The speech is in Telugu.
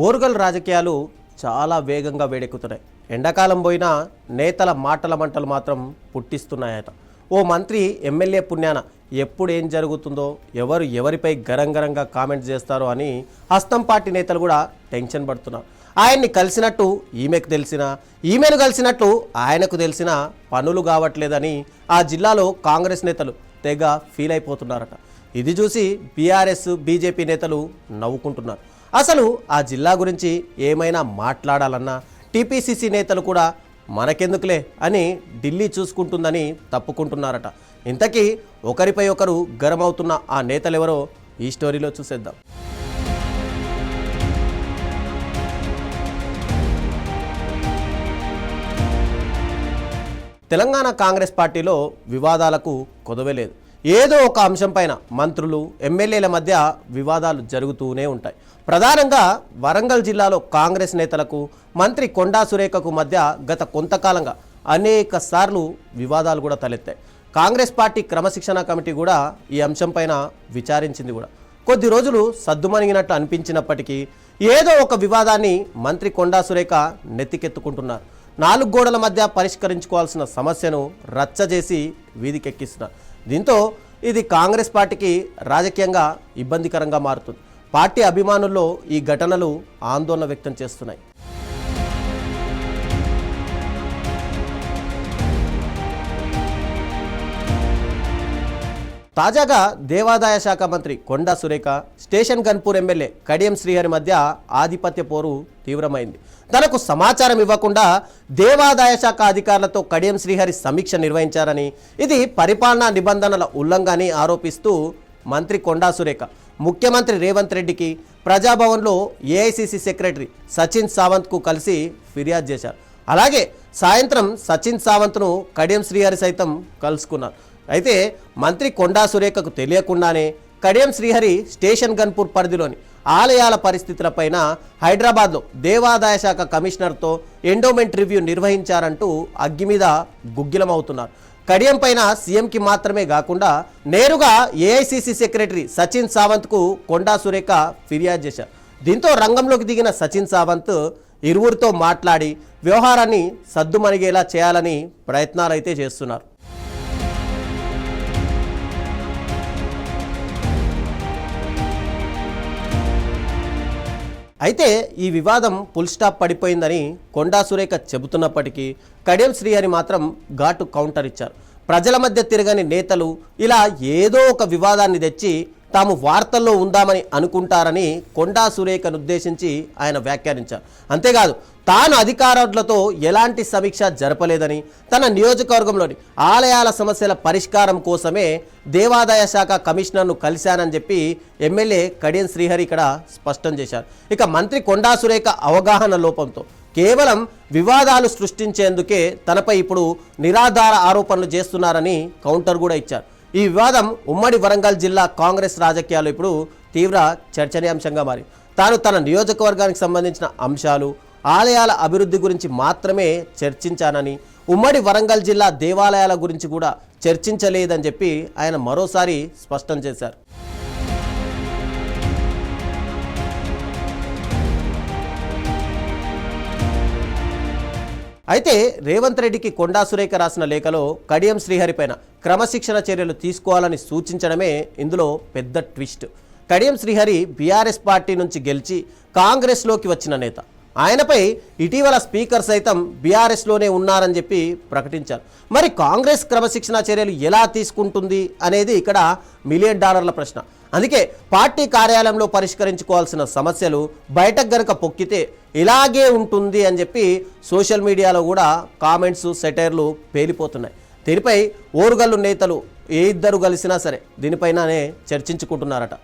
ఓరుగల్ రాజకీయాలు చాలా వేగంగా వేడెక్కుతున్నాయి. ఎండాకాలం పోయినా నేతల మాటల మంటలు మాత్రం పుట్టిస్తున్నాయట. ఓ మంత్రి ఎమ్మెల్యే పుణ్యాన ఎప్పుడు ఏం జరుగుతుందో, ఎవరు ఎవరిపై గరంగరంగా కామెంట్స్ చేస్తారో అని హస్తం పార్టీ నేతలు కూడా టెన్షన్ పడుతున్నారు. ఆయన్ని కలిసినట్టు ఈమెకు తెలిసినా, ఈమెను కలిసినట్టు ఆయనకు తెలిసినా పనులు కావట్లేదని ఆ జిల్లాలో కాంగ్రెస్ నేతలు తెగ ఫీల్ అయిపోతున్నారట. ఇది చూసి బీఆర్ఎస్ బీజేపీ నేతలు నవ్వుకుంటున్నారు. అసలు ఆ జిల్లా గురించి ఏమైనా మాట్లాడాలన్నా టీపీసీసీ నేతలు కూడా మనకెందుకులే అని ఢిల్లీ చూసుకుంటుందని తప్పుకుంటున్నారట. ఇంతకీ ఒకరిపై ఒకరు గరం అవుతున్న ఆ నేతలెవరో ఈ స్టోరీలో చూసేద్దాం. తెలంగాణ కాంగ్రెస్ పార్టీలో వివాదాలకు కొదవే లేదు. ఏదో ఒక అంశంపైన మంత్రులు ఎమ్మెల్యేల మధ్య వివాదాలు జరుగుతూనే ఉంటాయి. ప్రధానంగా వరంగల్ జిల్లాలో కాంగ్రెస్ నేతలకు మంత్రి కొండా సురేఖకు మధ్య గత కొంతకాలంగా అనేక సార్లు వివాదాలు కూడా తలెత్తాయి. కాంగ్రెస్ పార్టీ క్రమశిక్షణ కమిటీ కూడా ఈ అంశంపైన విచారించింది కూడా. కొద్ది రోజులు సద్దుమణిగినట్టు అనిపించినప్పటికీ ఏదో ఒక వివాదాన్ని మంత్రి కొండా సురేఖ నెత్తికెత్తుకుంటున్నారు. 4 గోడల మధ్య పరిష్కరించుకోవాల్సిన సమస్యను రచ్చ చేసి వీధికెక్కిస్తున్నారు. దీంతో ఇది కాంగ్రెస్ పార్టీకి రాజకీయంగా ఇబ్బందికరంగా మారుతుంది. పార్టీ అభిమానుల్లో ఈ ఘటనలు ఆందోళన వ్యక్తం చేస్తున్నాయి. తాజాగా దేవాదాయ శాఖ మంత్రి కొండా సురేఖ, స్టేషన్ గన్పూర్ ఎమ్మెల్యే కడియం శ్రీహరి మధ్య ఆధిపత్య పోరు తీవ్రమైంది. తనకు సమాచారం ఇవ్వకుండా దేవాదాయ శాఖ అధికారులతో కడియం శ్రీహరి సమీక్ష నిర్వహించారని, ఇది పరిపాలనా నిబంధనల ఉల్లంఘన ఆరోపిస్తూ మంత్రి కొండా సురేఖ ముఖ్యమంత్రి రేవంత్ రెడ్డికి ప్రజాభవన్లో ఏఐసిసి సెక్రటరీ సచిన్ సావంత్కు కలిసి ఫిర్యాదు చేశారు. అలాగే సాయంత్రం సచిన్ సావంత్ను కడియం శ్రీహరి సైతం కలుసుకున్నారు. అయితే మంత్రి కొండా సురేఖకు తెలియకుండానే కడియం శ్రీహరి స్టేషన్ గన్పూర్ పరిధిలోని ఆలయాల పరిస్థితులపైన హైదరాబాద్లో దేవాదాయ శాఖ కమిషనర్తో ఎండోమెంట్ రివ్యూ నిర్వహించారంటూ అగ్గి మీద గుగ్గిలమవుతున్నారు. కడియం పైన సీఎంకి మాత్రమే కాకుండా నేరుగా ఏఐసిసి సెక్రటరీ సచిన్ సావంత్కు కొండా సురేఖ ఫిర్యాదు చేశారు. దీంతో రంగంలోకి దిగిన సచిన్ సావంత్ ఇరువురితో మాట్లాడి వ్యవహారాన్ని సద్దుమణిగేలా చేయాలని ప్రయత్నాలైతే చేస్తున్నారు. అయితే ఈ వివాదం ఫుల్ స్టాప్ పడిపోయిందని కొండా సురేఖ చెబుతున్నప్పటికీ కడియం శ్రీహరి మాత్రం ఘాటు కౌంటర్ ఇచ్చారు. ప్రజల మధ్య తిరగని నేతలు ఇలా ఏదో ఒక వివాదాన్ని తెచ్చి తాము వార్తల్లో ఉందామని అనుకుంటారని కొండా సురేఖను ఉద్దేశించి ఆయన వ్యాఖ్యానించారు. అంతేకాదు, తాను అధికారులతో ఎలాంటి సమీక్ష జరపలేదని, తన నియోజకవర్గంలోని ఆలయాల సమస్యల పరిష్కారం కోసమే దేవాదాయ శాఖ కమిషనర్ను కలిశానని చెప్పి ఎమ్మెల్యే కడియం శ్రీహరి ఇక్కడ స్పష్టం చేశారు. ఇక మంత్రి కొండా సురేఖ అవగాహన లోపంతో కేవలం వివాదాలు సృష్టించేందుకే తనపై ఇప్పుడు నిరాధార ఆరోపణలు చేస్తున్నారని కౌంటర్ కూడా ఇచ్చారు. ఈ వివాదం ఉమ్మడి వరంగల్ జిల్లా కాంగ్రెస్ రాజకీయాలు ఇప్పుడు తీవ్ర చర్చనీయాంశంగా మారి తాను తన నియోజకవర్గానికి సంబంధించిన అంశాలు, ఆలయాల అభివృద్ధి గురించి మాత్రమే చర్చించానని, ఉమ్మడి వరంగల్ జిల్లా దేవాలయాల గురించి కూడా చర్చించలేదని చెప్పి ఆయన మరోసారి స్పష్టం చేశారు. అయితే రేవంత్ రెడ్డికి కొండా సురేఖ రాసిన లేఖలో కడియం శ్రీహరి పైన క్రమశిక్షణ చర్యలు తీసుకోవాలని సూచించడమే ఇందులో పెద్ద twist. Kadiyam Srihari BRS party నుంచి గెలిచి కాంగ్రెస్లోకి వచ్చిన నేత. ఆయనపై ఇటీవల స్పీకర్ సైతం బీఆర్ఎస్లోనే ఉన్నారని చెప్పి ప్రకటించారు. మరి కాంగ్రెస్ క్రమశిక్షణ చర్యలు ఎలా తీసుకుంటుంది అనేది ఇక్కడ $1 మిలియన్ ప్రశ్న. అందుకే పార్టీ కార్యాలయంలో పరిష్కరించుకోవాల్సిన సమస్యలు బయటకు గనక పొక్కితే ఇలాగే ఉంటుంది అని చెప్పి సోషల్ మీడియాలో కూడా కామెంట్స్, సెటైర్లు పేలిపోతున్నాయి. దీనిపై ఓరుగల్లు నేతలు ఏ ఇద్దరు కలిసినా సరే దీనిపైననే చర్చించుకుంటున్నారట.